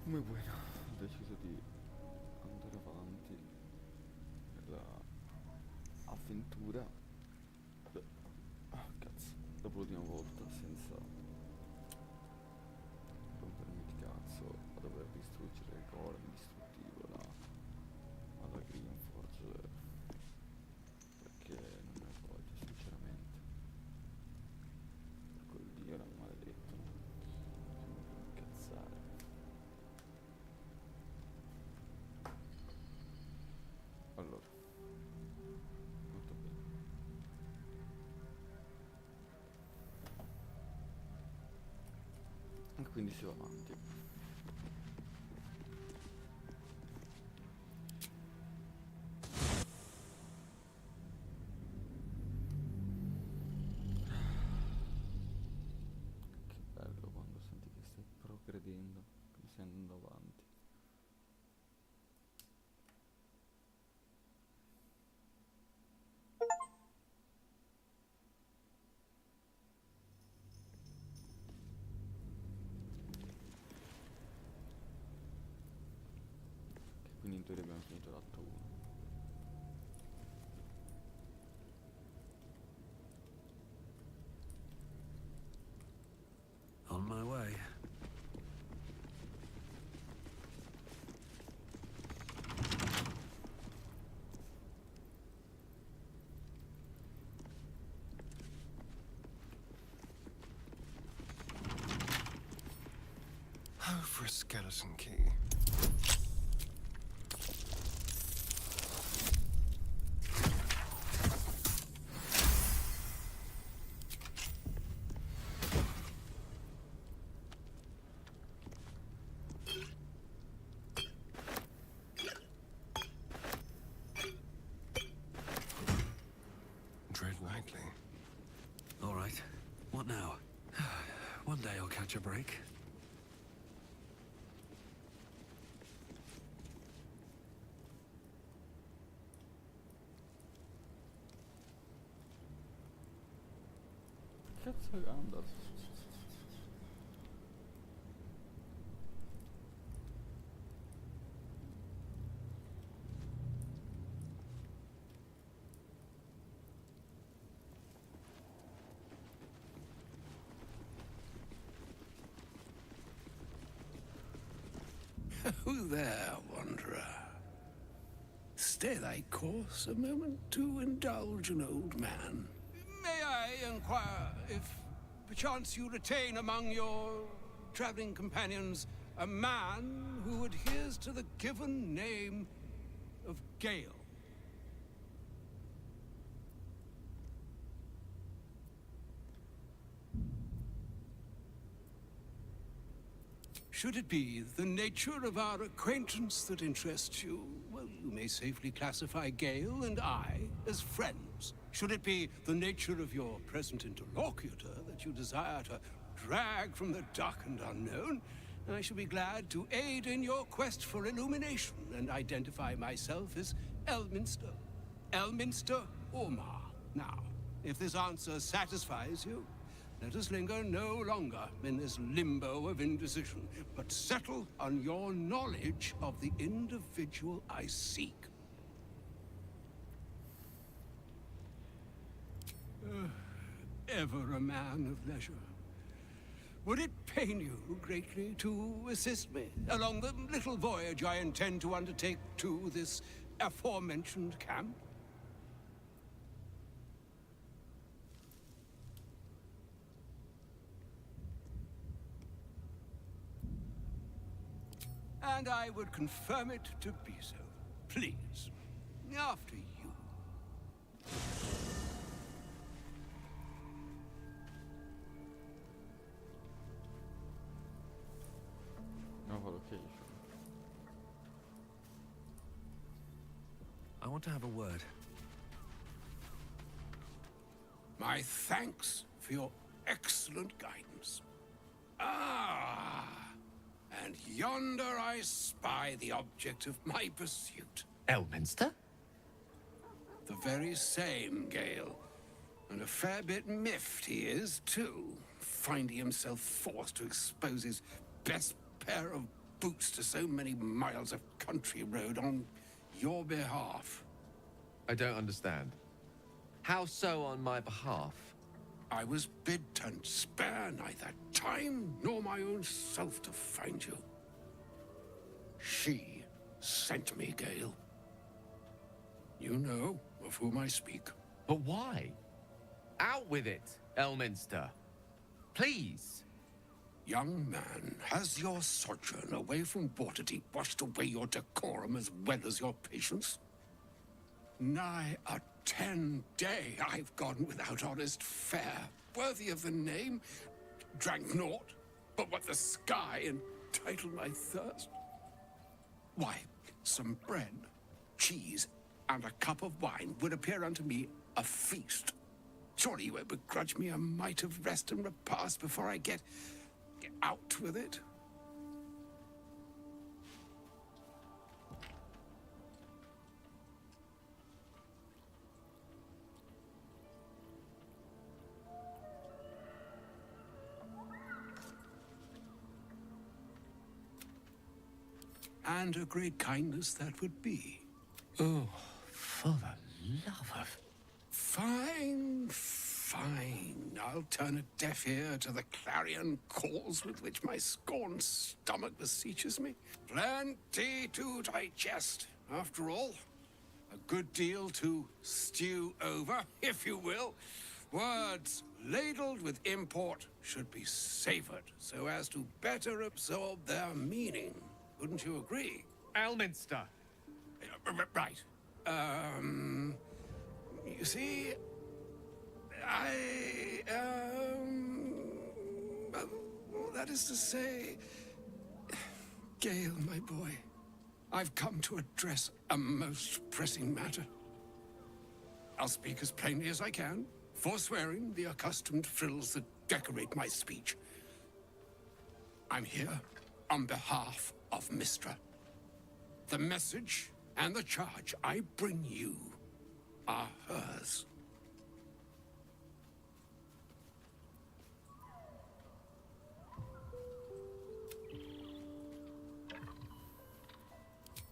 Muy bueno, ho deciso di andare avanti nella avventura. Beh, cazzo, dopo l'ultima volta senza rompermi il cazzo a dover distruggere il golem distruttivo alla Greenforge, perché non ne ho voglia sinceramente, per quel dio era maledetto, no? Non mi devo incazzare. Allora, molto bene. E quindi si va avanti. Che bello quando senti che stai progredendo, che stai andando avanti. Che quindi in teoria abbiamo finito l'atto 1. On my way. Oh, for a skeleton key. Tread lightly. All right. What now? One day I'll catch a break. Cazzo è Gandalf? Who there, wanderer? Stay thy course a moment to indulge an old man. May I inquire if perchance you retain among your traveling companions a man who adheres to the given name of Gale? Should it be the nature of our acquaintance that interests you, well, you may safely classify Gale and I as friends. Should it be the nature of your present interlocutor that you desire to drag from the dark and unknown, I shall be glad to aid in your quest for illumination and identify myself as Elminster. Elminster Ormar. Now, if this answer satisfies you, let us linger no longer in this limbo of indecision, but settle on your knowledge of the individual I seek. Ever a man of leisure. Would it pain you greatly to assist me along the little voyage I intend to undertake to this aforementioned camp? And I would confirm it to be so. Please, after you. Nuova location. I want to have a word. My thanks for your excellent guidance. Ah, and yonder I spy the object of my pursuit. Elminster? The very same, Gale. And a fair bit miffed he is, too, finding himself forced to expose his best pair of boots to so many miles of country road on your behalf. I don't understand. How so on my behalf? I was bid to spare neither time nor my own self to find you. She sent me, Gale. You know of whom I speak. But why? Out with it, Elminster. Please. Young man, has your sojourn away from Waterdeep washed away your decorum as well as your patience? Nigh a 10-day I've gone without honest fare, worthy of the name, drank naught but what the sky entitled my thirst. Why, some bread, cheese, and a cup of wine would appear unto me a feast. Surely you won't begrudge me a mite of rest and repast before I get out with it? And a great kindness that would be. Oh, for the love of... Fine, fine. I'll turn a deaf ear to the clarion calls with which my scorned stomach beseeches me. Plenty to digest, after all. A good deal to stew over, if you will. Words ladled with import should be savored so as to better absorb their meaning. Wouldn't you agree? Elminster! Right. You see, that is to say, Gale, my boy, I've come to address a most pressing matter. I'll speak as plainly as I can, forswearing the accustomed frills that decorate my speech. I'm here on behalf of Mystra. The message and the charge I bring you are hers.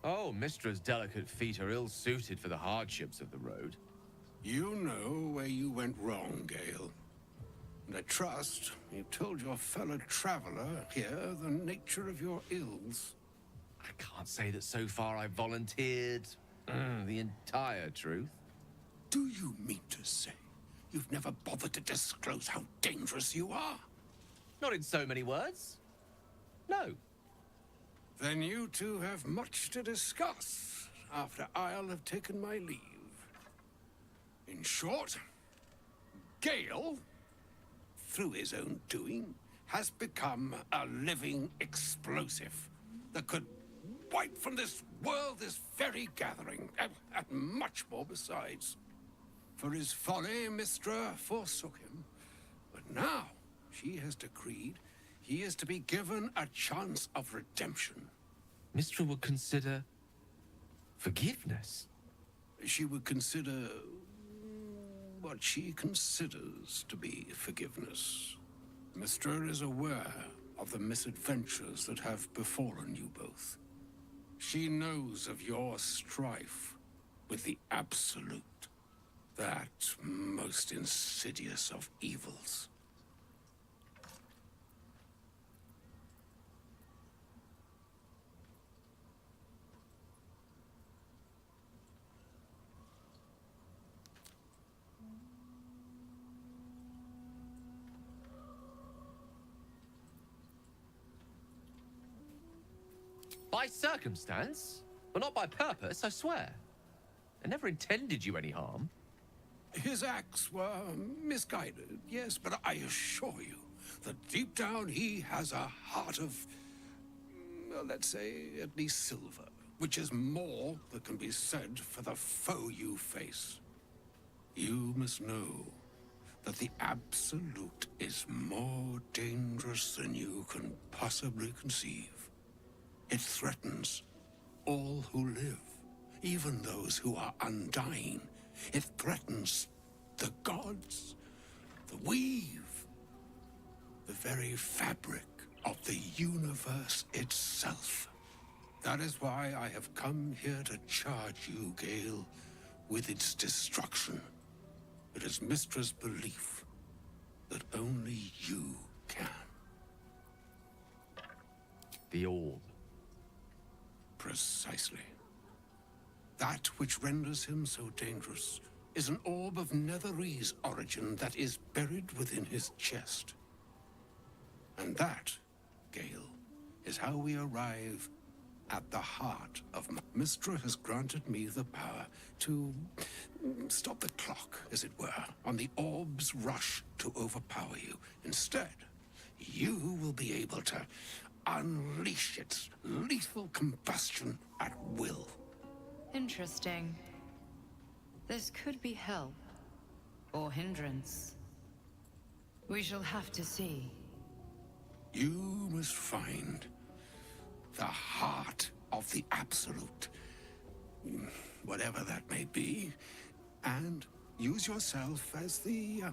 Oh, Mistra's delicate feet are ill-suited for the hardships of the road. You know where you went wrong, Gale. And I trust you've told your fellow traveler here the nature of your ills. I can't say that so far I've volunteered the entire truth. Do you mean to say you've never bothered to disclose how dangerous you are? Not in so many words. No. Then you two have much to discuss after I'll have taken my leave. In short, Gale, through his own doing, has become a living explosive that could wipe from this world this very gathering, and much more besides. For his folly, Mystra forsook him. But now she has decreed he is to be given a chance of redemption. Mistra would consider forgiveness. She would consider what she considers to be forgiveness. Mystra is aware of the misadventures that have befallen you both. She knows of your strife with the Absolute, that most insidious of evils. By circumstance, but not by purpose, I swear. I never intended you any harm. His acts were misguided, yes, but I assure you that deep down he has a heart of, well, let's say, at least silver, which is more that can be said for the foe you face. You must know that the Absolute is more dangerous than you can possibly conceive. It threatens all who live, even those who are undying. It threatens the gods, the weave, the very fabric of the universe itself. That is why I have come here to charge you, Gale, with its destruction. It is Mystra's belief that only you can. The orb. Precisely. That which renders him so dangerous is an orb of Netherese origin that is buried within his chest. And that, Gale, is how we arrive at the heart of Mystra has granted me the power to stop the clock, as it were, on the orb's rush to overpower you. Instead, you will be able to unleash its lethal combustion at will. Interesting. This could be help, or hindrance. We shall have to see. You must find the heart of the Absolute, whatever that may be, and use yourself as the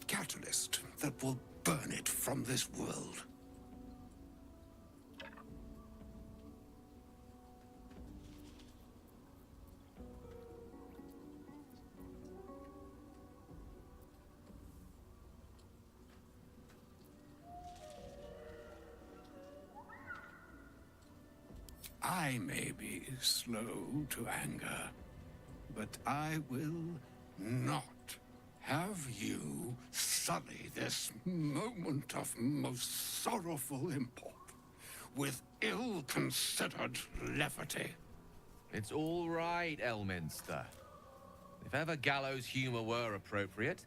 catalyst that will burn it from this world. I may be slow to anger, but I will not have you sully this moment of most sorrowful import with ill-considered levity. It's all right, Elminster. If ever gallows humor were appropriate,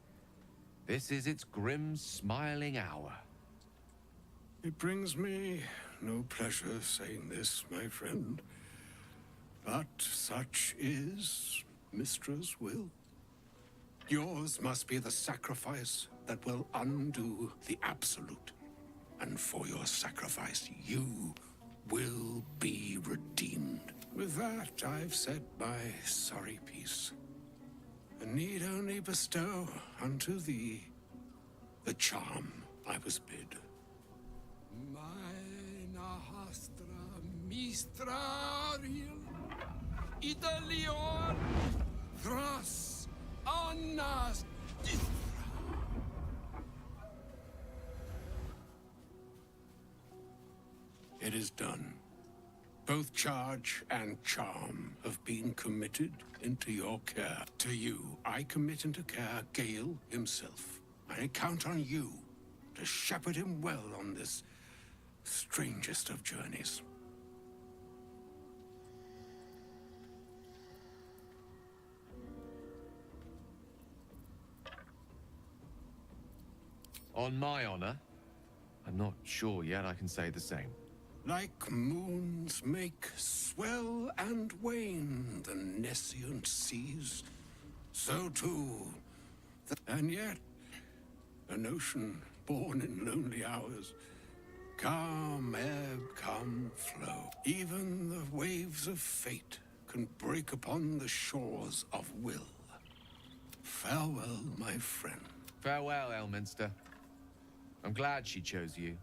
this is its grim, smiling hour. It brings me no pleasure saying this, my friend, but such is Mystra's will. Yours must be the sacrifice that will undo the Absolute, and for your sacrifice, you will be redeemed. With that, I've said my sorry piece, and need only bestow unto thee the charm I was bid. Mistrariel, Idalion, Thras, Annas, It is done. Both charge and charm have been committed into your care. To you, I commit into care Gale himself. I count on you to shepherd him well on this strangest of journeys. On my honor, I'm not sure yet I can say the same. Like moons make swell and wane the nescient seas, so too, and yet, an ocean born in lonely hours, come ebb, come flow. Even the waves of fate can break upon the shores of will. Farewell, my friend. Farewell, Elminster. I'm glad she chose you.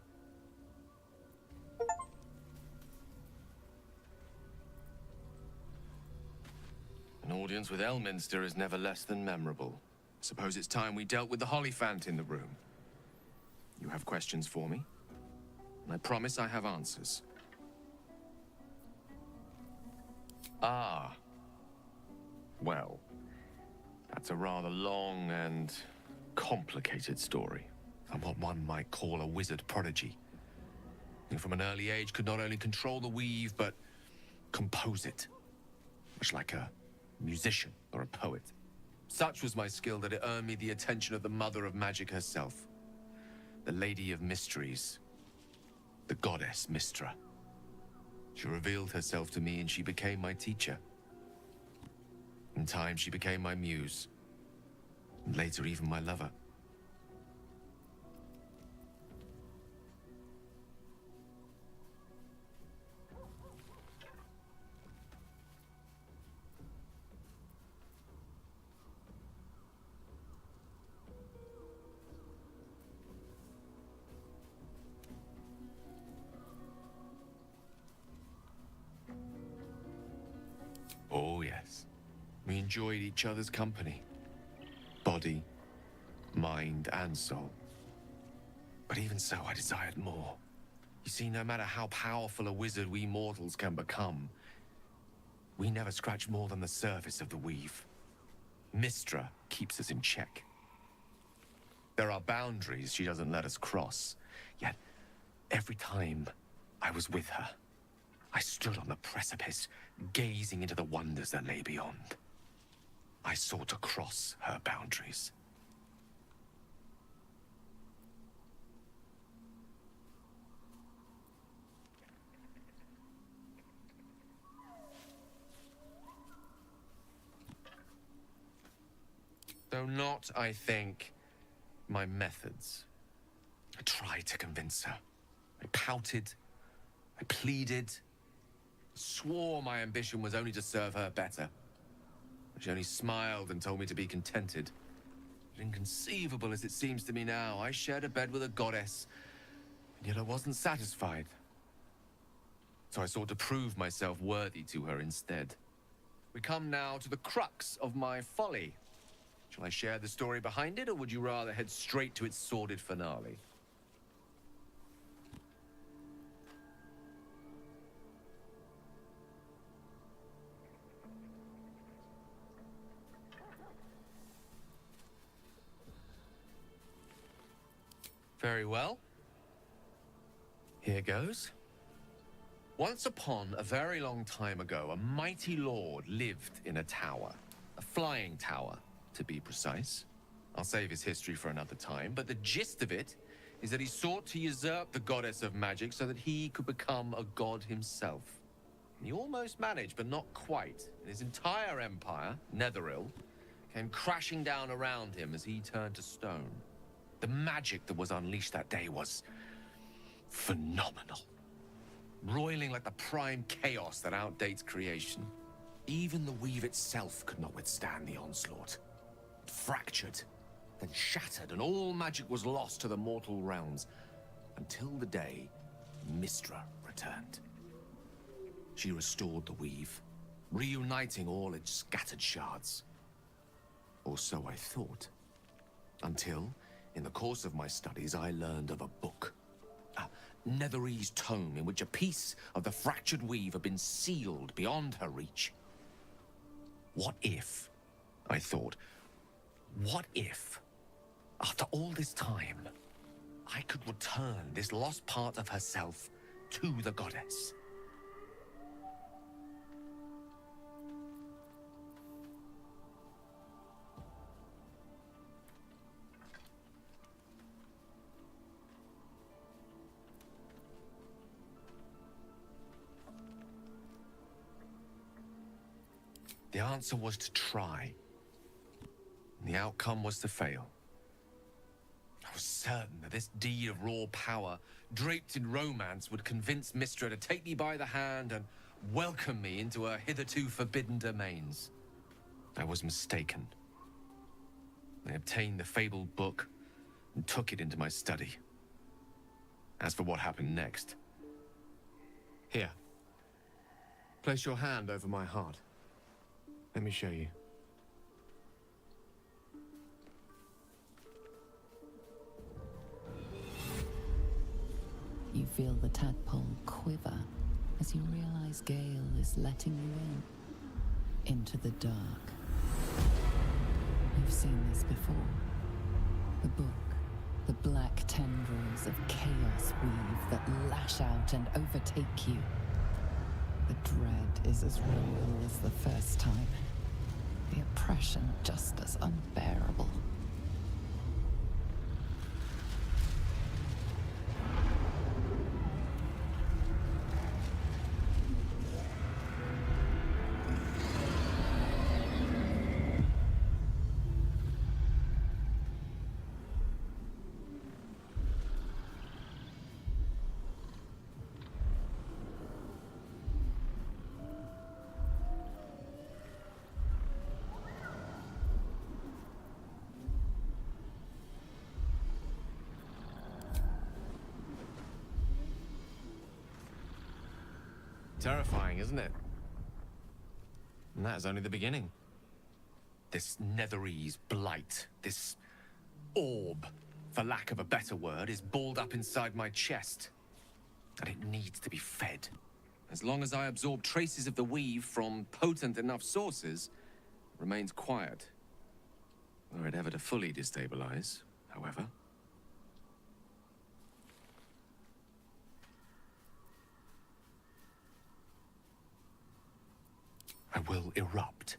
An audience with Elminster is never less than memorable. Suppose it's time we dealt with the Hollyphant in the room. You have questions for me? And I promise I have answers. Ah. Well, that's a rather long and complicated story. I'm what one might call a wizard prodigy. Who from an early age could not only control the weave, but compose it. Much like a musician or a poet. Such was my skill that it earned me the attention of the mother of magic herself. The Lady of Mysteries. The goddess Mystra. She revealed herself to me and she became my teacher. In time, she became my muse. And later, even my lover. yes. We enjoyed each other's company. Body, mind, and soul. But even so, I desired more. You see, no matter how powerful a wizard we mortals can become, we never scratch more than the surface of the weave. Mystra keeps us in check. There are boundaries she doesn't let us cross, yet every time I was with her, I stood on the precipice, gazing into the wonders that lay beyond. I sought to cross her boundaries. Though not, I think, my methods. I tried to convince her. I pouted. I pleaded. Swore my ambition was only to serve her better. She only smiled and told me to be contented. But inconceivable as it seems to me now, I shared a bed with a goddess, and yet I wasn't satisfied. So I sought to prove myself worthy to her instead. We come now to the crux of my folly. Shall I share the story behind it, or would you rather head straight to its sordid finale? Very well. Here goes. Once upon a very long time ago, a mighty lord lived in a tower. A flying tower, to be precise. I'll save his history for another time, but the gist of it is that he sought to usurp the goddess of magic so that he could become a god himself. And he almost managed, but not quite. And his entire empire, Netheril, came crashing down around him as he turned to stone. The magic that was unleashed that day was phenomenal. Roiling like the prime chaos that outdates creation. Even the weave itself could not withstand the onslaught. It fractured, then shattered, and all magic was lost to the mortal realms. Until the day Mystra returned. She restored the weave, reuniting all its scattered shards. Or so I thought. Until, in the course of my studies, I learned of a book. A Netherese tome in which a piece of the fractured weave had been sealed beyond her reach. What if, I thought, what if, after all this time, I could return this lost part of herself to the goddess? The answer was to try. The outcome was to fail. I was certain that this deed of raw power, draped in romance, would convince Mystra to take me by the hand and welcome me into her hitherto forbidden domains. I was mistaken. I obtained the fabled book and took it into my study. As for what happened next... Here. Place your hand over my heart. Let me show you. You feel the tadpole quiver as you realize Gale is letting you into the dark. You've seen this before. The book, the black tendrils of chaos weave that lash out and overtake you. The dread is as real as the first time. The oppression just as unbearable. Terrifying, isn't it? And that is only the beginning. This Netherese blight, this orb, for lack of a better word, is balled up inside my chest. And it needs to be fed. As long as I absorb traces of the weave from potent enough sources, it remains quiet. Were it ever to fully destabilize, however. I will erupt.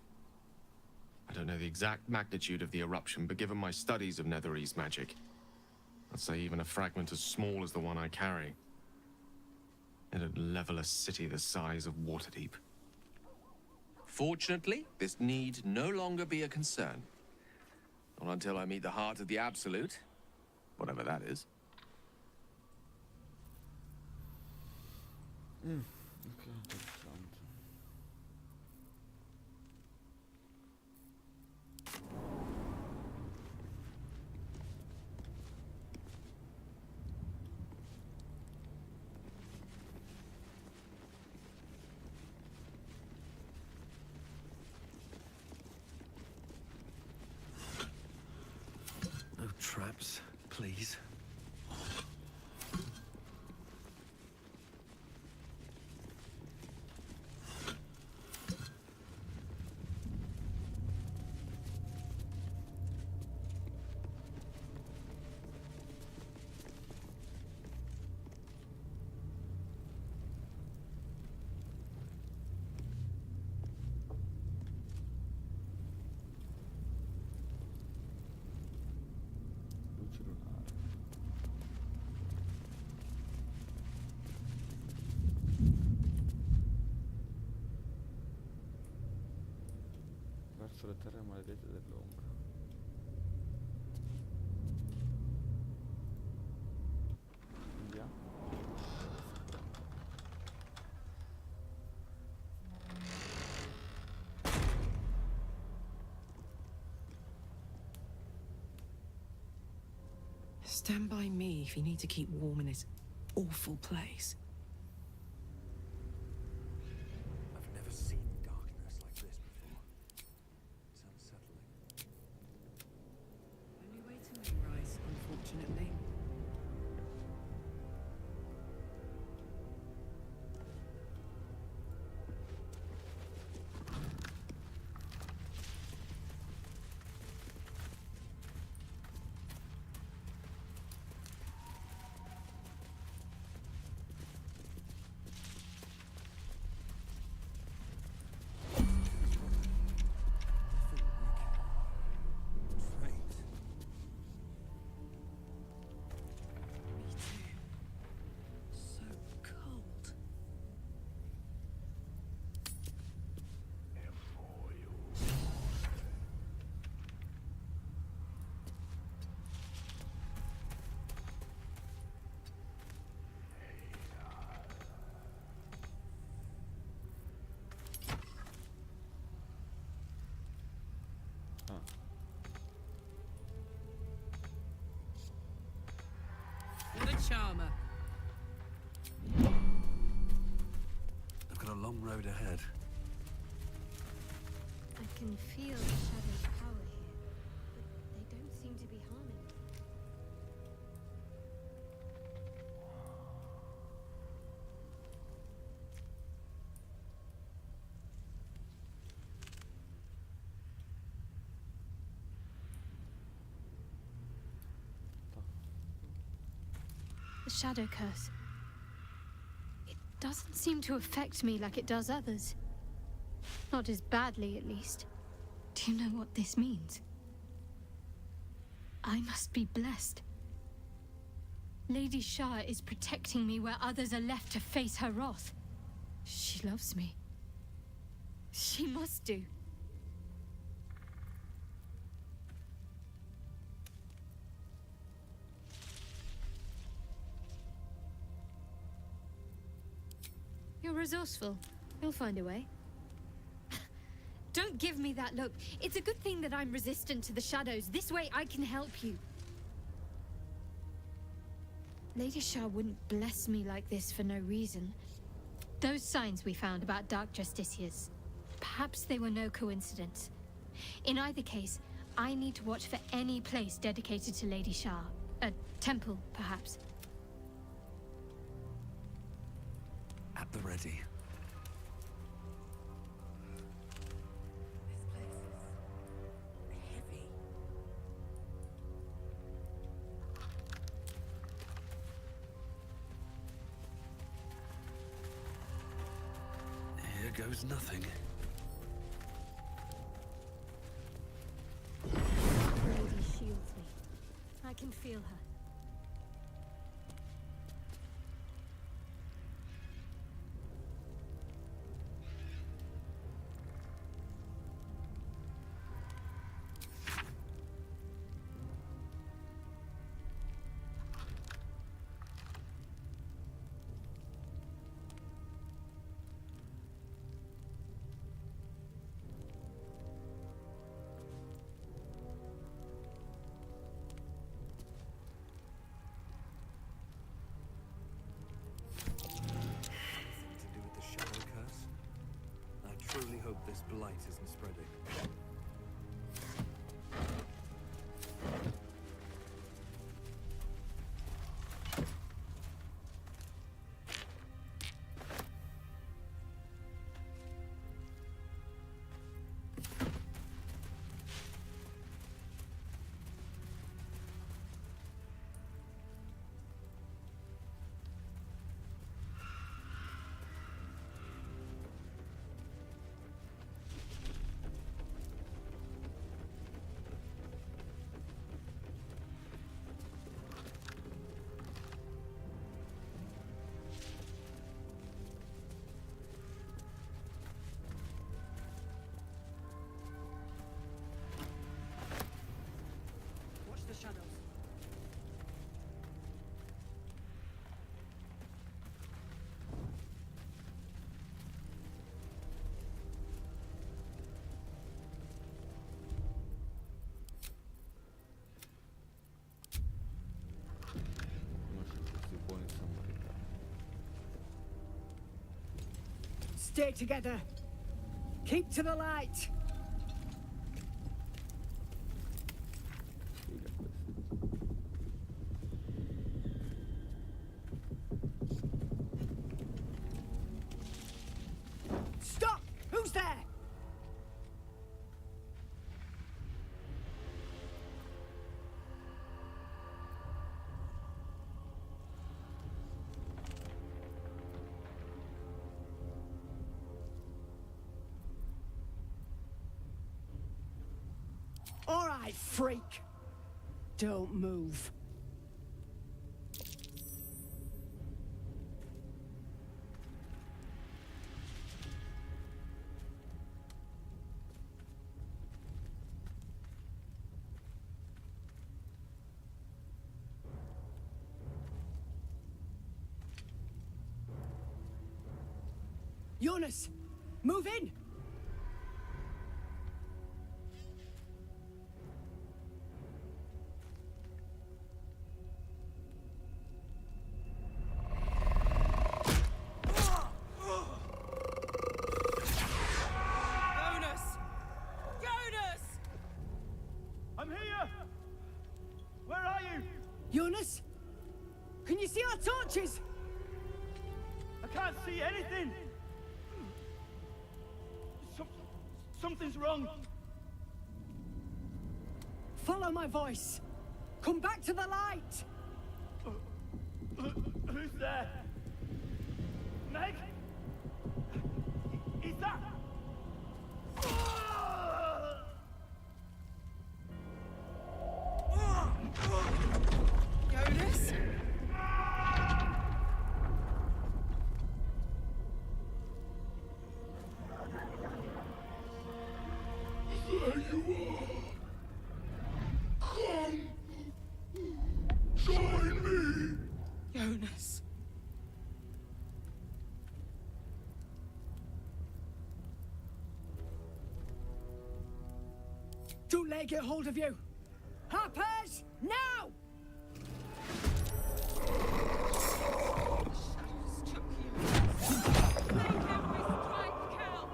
I don't know the exact magnitude of the eruption, but given my studies of Netherese magic, I'd say even a fragment as small as the one I carry, it'd level a city the size of Waterdeep. Fortunately, this need no longer be a concern. Not until I meet the heart of the Absolute, whatever that is. Ok, interessante. No traps, please. Luci lunari. Verso le terre maledette dell'ombra. Andiamo. Stand by me if you need to keep warm in this awful place. I've never seen darkness like this before. It's unsettling. Only way to moonrise, unfortunately. Me too. So cold. Ah, What a charmer. I've got a long road ahead. I can feel the shadow's power here, but they don't seem to be harming me. The shadow curse. It doesn't seem to affect me like it does others. Not as badly, at least. Do you know what this means? I must be blessed. Lady Shah is protecting me where others are left to face her wrath. She loves me. She must do. You're resourceful. You'll find a way. Don't give me that look. It's a good thing that I'm resistant to the shadows. This way I can help you. Lady Shah wouldn't bless me like this for no reason. Those signs we found about Dark Justiciars. Perhaps they were no coincidence. In either case, I need to watch for any place dedicated to Lady Shah. A temple, perhaps. At the ready. This place is heavy. Here goes nothing. Lady shields me. I can feel her. Something to do with the shadow curse? I truly hope this blight isn't spreading. Watch the shadows. Conosci questi buoni samaritani. Stay together. Keep to the light. Figa questi. Stop! Who's there? All right, freak. Don't move. Jonas, move in. Jonas! Jonas! I'm here! Where are you? Jonas, can you see our torches? I can't see anything! Something's wrong. Follow my voice. Come back to the light. Who's there? Meg? Is that... Jonas? Jonas. Don't let it get hold of you. Harpers, now! Shadows took you. Make every strike count.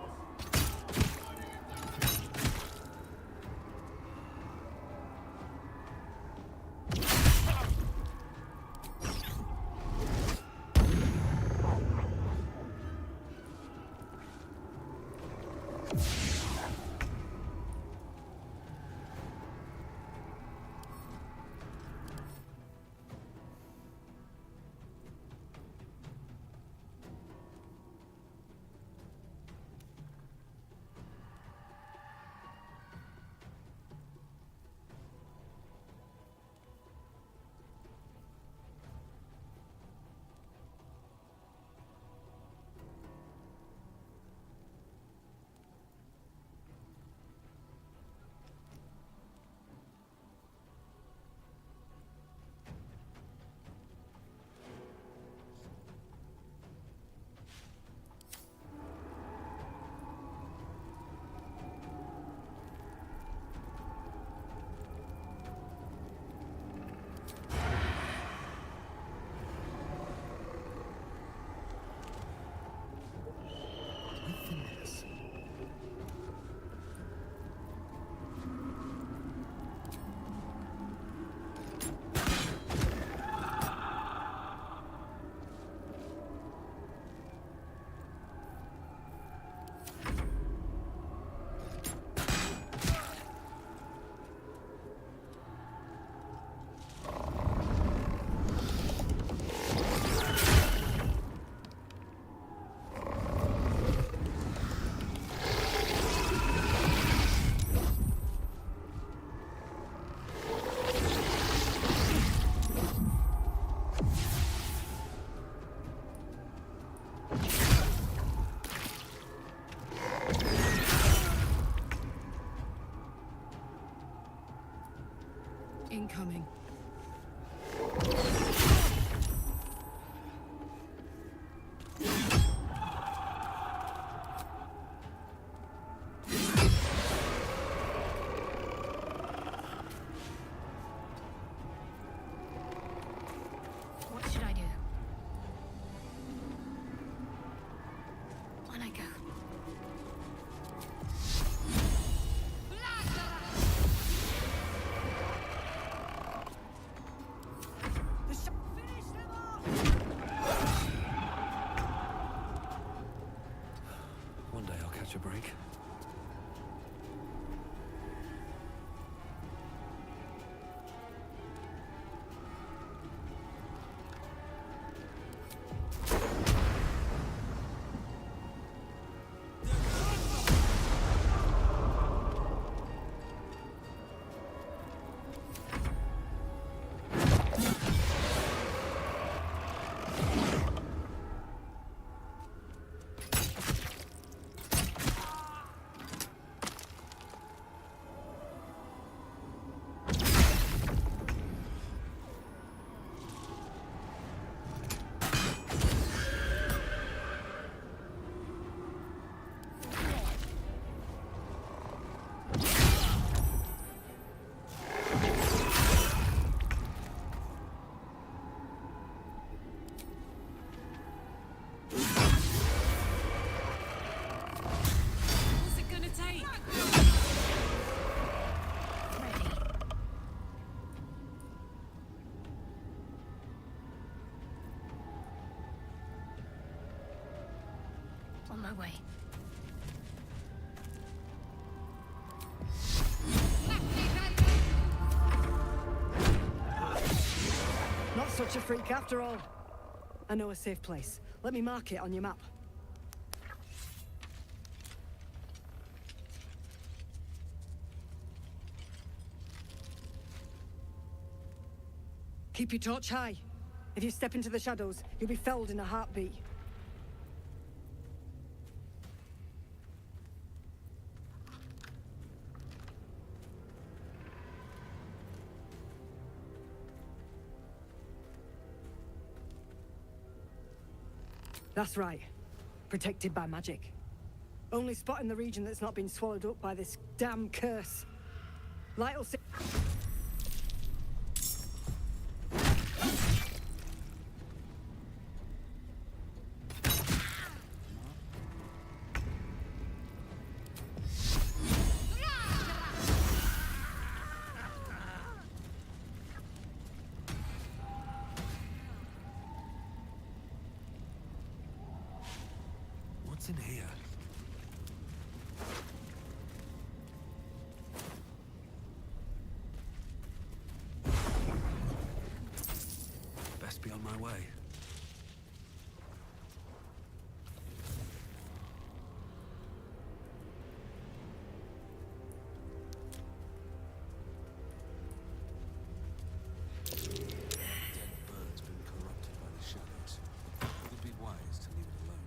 incoming. What should I do? On I go. One day I'll catch a break. What's it gonna take? On my way. Not such a freak after all. I know a safe place. Let me mark it on your map. Keep your torch high. If you step into the shadows, you'll be felled in a heartbeat. That's right. Protected by magic. Only spot in the region that's not been swallowed up by this damn curse. Light'll see. What's in here? Best be on my way. Dead bird's been corrupted by the shadows. It would be wise to leave it alone.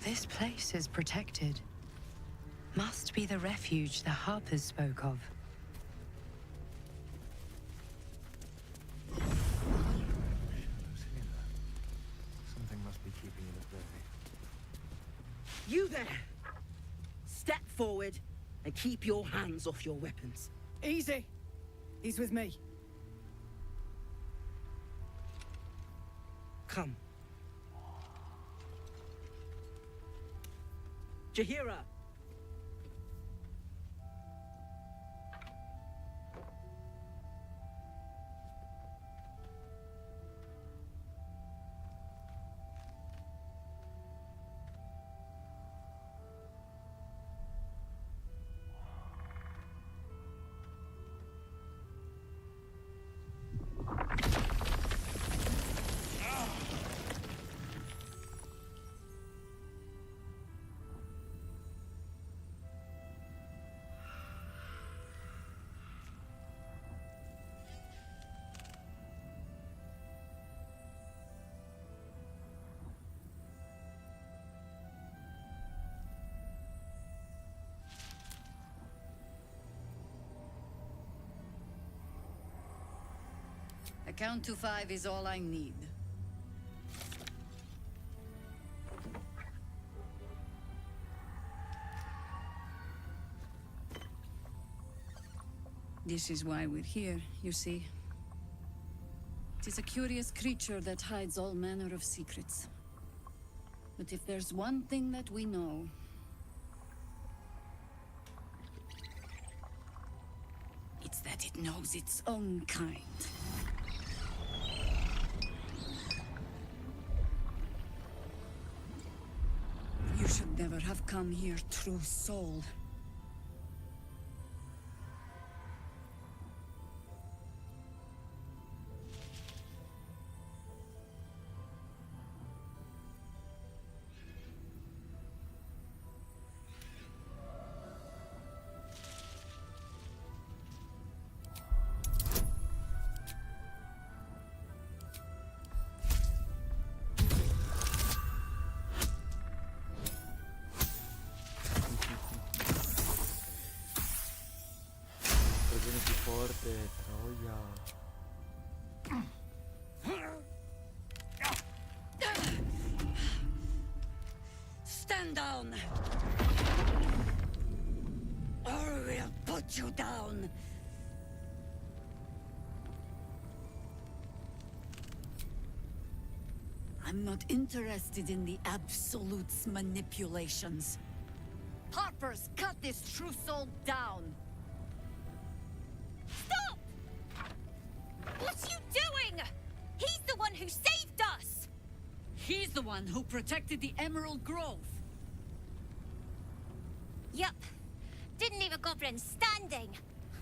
This place is protected. Must be the refuge the Harpers spoke of. Something must be keeping it at bay. You there! Step forward and keep your hands off your weapons. Easy. He's with me. Come. Jahira! A count to 5 is all I need. This is why we're here, you see. It is a curious creature that hides all manner of secrets. But if there's one thing that we know, it's that it knows its own kind. You should never have come here, true soul. Vieni più forte, troia. Stand down! Or we'll put you down! I'm not interested in the Absolute's manipulations. Harpers, cut this true soul down! Stop! What are you doing? He's the one who saved us! He's the one who protected the Emerald Grove. Yup. Didn't leave a goblin standing.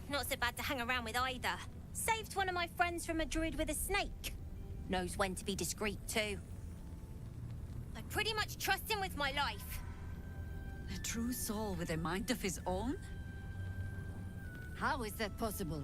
Not so bad to hang around with either. Saved one of my friends from a druid with a snake. Knows when to be discreet too. I pretty much trust him with my life. A true soul with a mind of his own? How is that possible?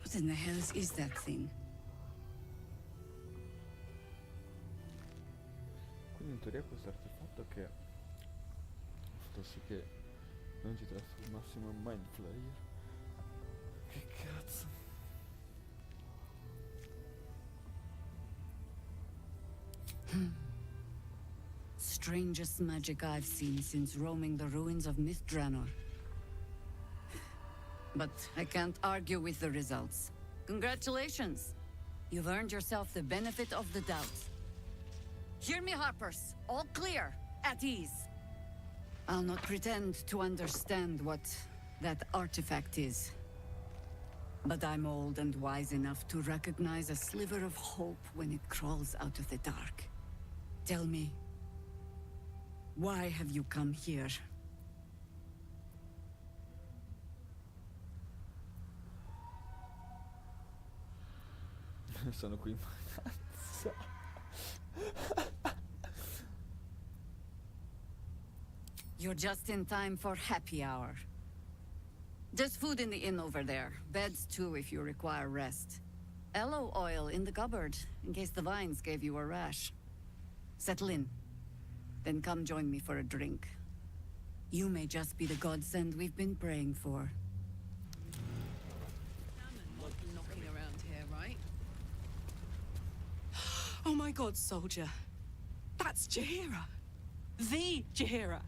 What in the hell is that thing? Quindi in teoria questo artefatto che fa sì che non ci trasformassimo in Mind Flayer. Che cazzo? Strangest magic I've seen since roaming the ruins of Mythdraenor. But I can't argue with the results. Congratulations! You've earned yourself the benefit of the doubt. Hear me, Harpers. All clear. At ease. I'll not pretend to understand what that artifact is. But I'm old and wise enough to recognize a sliver of hope when it crawls out of the dark. Tell me, why have you come here? Sono qui in vacanza. You're just in time for happy hour. There's food in the inn over there. Beds too if you require rest. Aloe oil in the cupboard, in case the vines gave you a rash. Settle in. Then come join me for a drink. You may just be the godsend we've been praying for. Knocking around here, right? Oh my god, soldier. That's Jaheira. The Jaheira.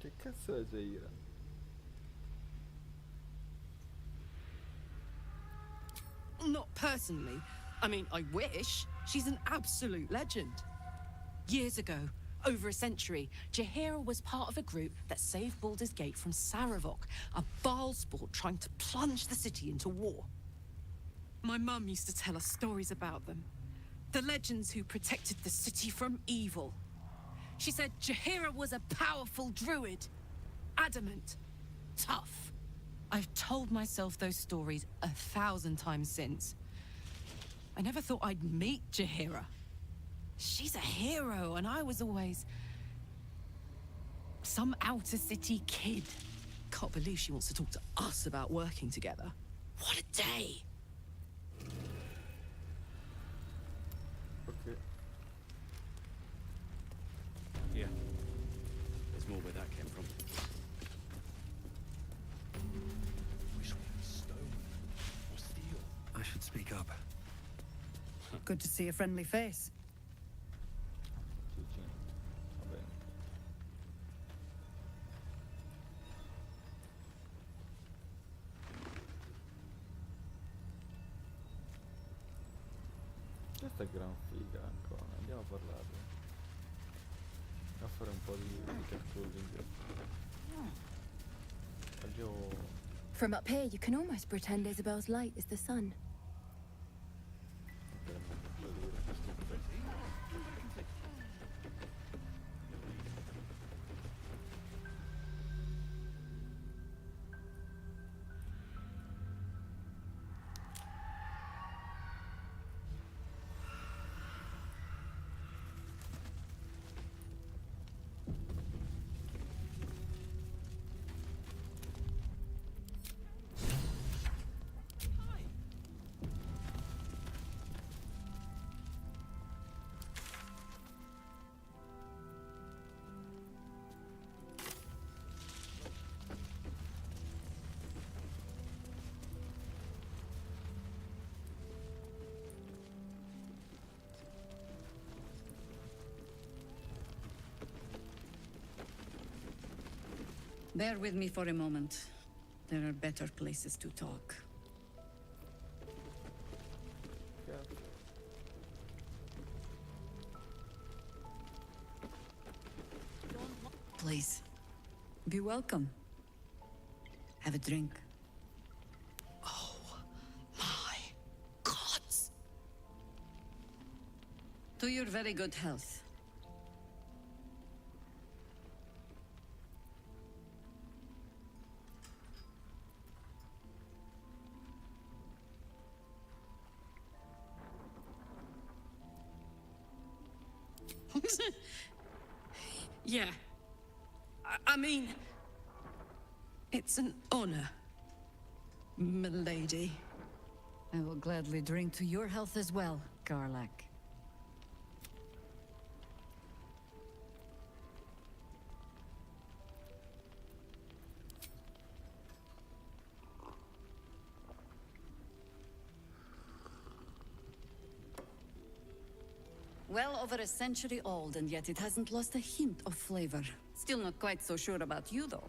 Che cazzo è Jaira? Not personally. I mean, I wish. She's an absolute legend. Years ago, over a century, Jaheira was part of a group that saved Baldurs Gate from Saravok, a Baalsport trying to plunge the city into war. My mum used to tell us stories about them. The legends who protected the city from evil. She said Jaheira was a powerful druid. Adamant. Tough. I've told myself those stories 1,000 times since. I never thought I'd meet Jaheira. She's a hero, and I was always... some outer city kid. Can't believe she wants to talk to us about working together. What a day! Okay. Yeah. There's more where that came from. Wish we had stone or steel. I should speak up. Good to see a friendly face. GG. Va bene. Questa è gran figa ancora, andiamo a parlarne. A fare un po' di catcalling. Abbiamo... From up here, you can almost pretend Isabel's light is the sun. Bear with me for a moment. There are better places to talk. Please, be welcome. Have a drink. Oh, my gods! To your very good health. Yeah. I mean... it's an honor, milady. I will gladly drink to your health as well, Garlac. Well over a century old, and yet it hasn't lost a hint of flavor. Still not quite so sure about you, though.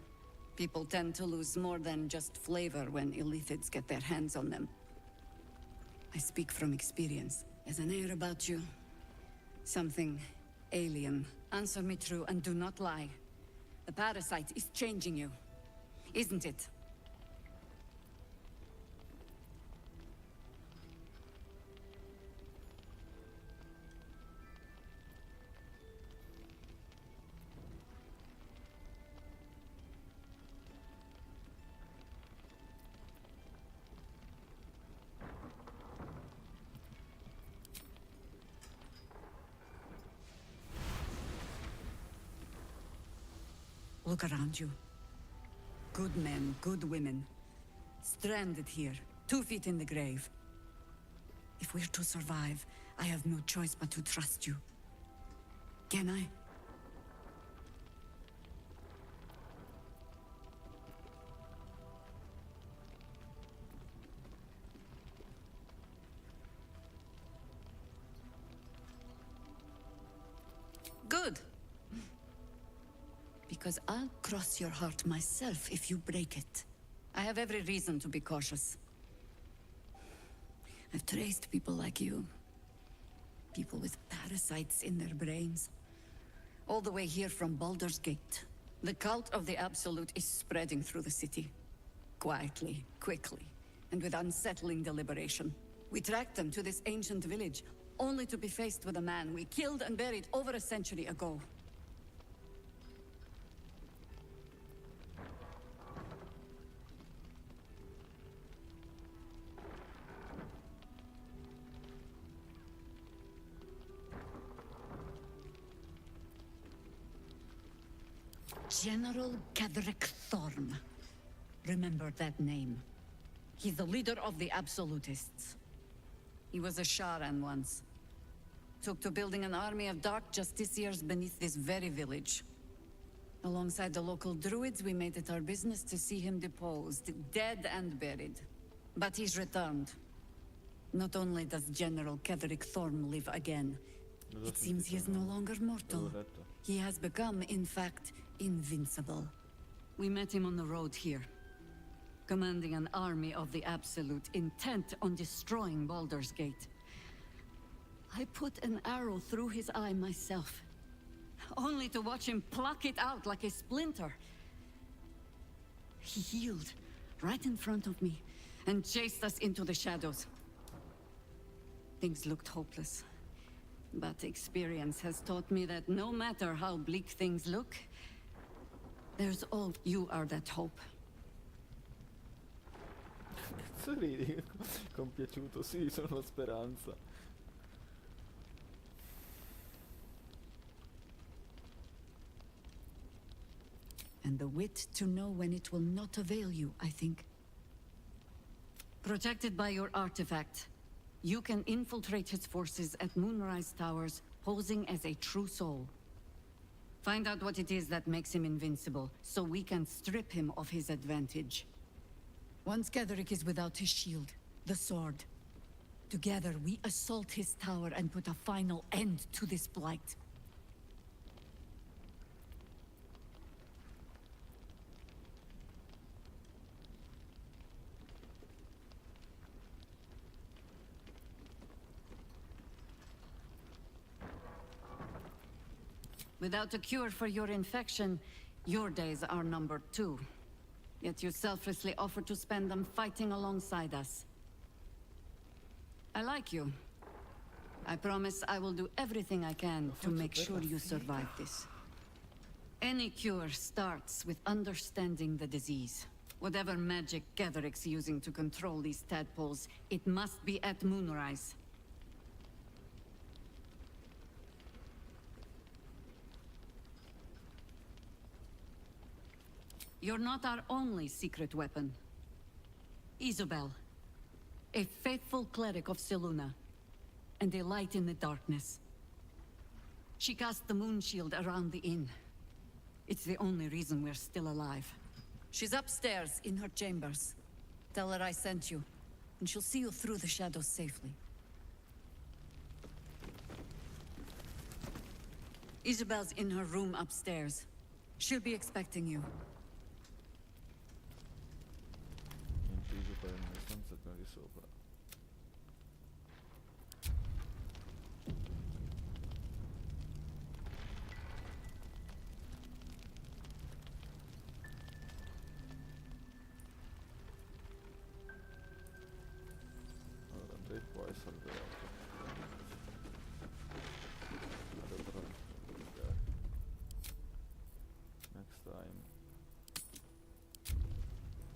People tend to lose more than just flavor when illithids get their hands on them. I speak from experience. There's an air about you. Something alien. Answer me true and do not lie. The parasite is changing you, isn't it? Look around you. Good men, good women. Stranded here, 2 feet in the grave. If we're to survive, I have no choice but to trust you. Can I? Good. Because I'll cross your heart myself if you break it. I have every reason to be cautious. I've traced people like you. People with parasites in their brains. All the way here from Baldurs Gate. The cult of the Absolute is spreading through the city. Quietly, quickly, and with unsettling deliberation. We tracked them to this ancient village, only to be faced with a man we killed and buried over a century ago. General Cadric Thorm. Remember that name. He's the leader of the Absolutists. He was a Sharan once. Took to building an army of dark justiciars beneath this very village. Alongside the local druids, we made it our business to see him deposed, dead and buried. But he's returned. Not only does General Cadric Thorm live again, it seems he is no longer mortal. He has become, in fact, invincible. We met him on the road here, commanding an army of the Absolute, intent on destroying Baldurs Gate. I put an arrow through his eye myself, only to watch him pluck it out like a splinter. He healed right in front of me and chased us into the shadows. Things looked hopeless, but experience has taught me that no matter how bleak things look, there's all you are that hope. Sorridi, compiaciuto, sì, sono la speranza. And the wit to know when it will not avail you, I think. Protected by your artifact, you can infiltrate his forces at Moonrise Towers, posing as a true soul. Find out what it is that makes him invincible, so we can strip him of his advantage. Once Cadric is without his shield, the sword, together we assault his tower and put a final end to this blight. Without a cure for your infection, your days are numbered too. Yet you selflessly offer to spend them fighting alongside us. I like you. I promise I will do everything I can to make sure you survive this. Any cure starts with understanding the disease. Whatever magic Gadric's using to control these tadpoles, it must be at Moonrise. You're not our only secret weapon. Isabel, a faithful cleric of Selûne, and a light in the darkness. She cast the moon shield around the inn. It's the only reason we're still alive. She's upstairs in her chambers. Tell her I sent you, and she'll see you through the shadows safely. Isabel's in her room upstairs. She'll be expecting you. Inciso per le stanze di sopra.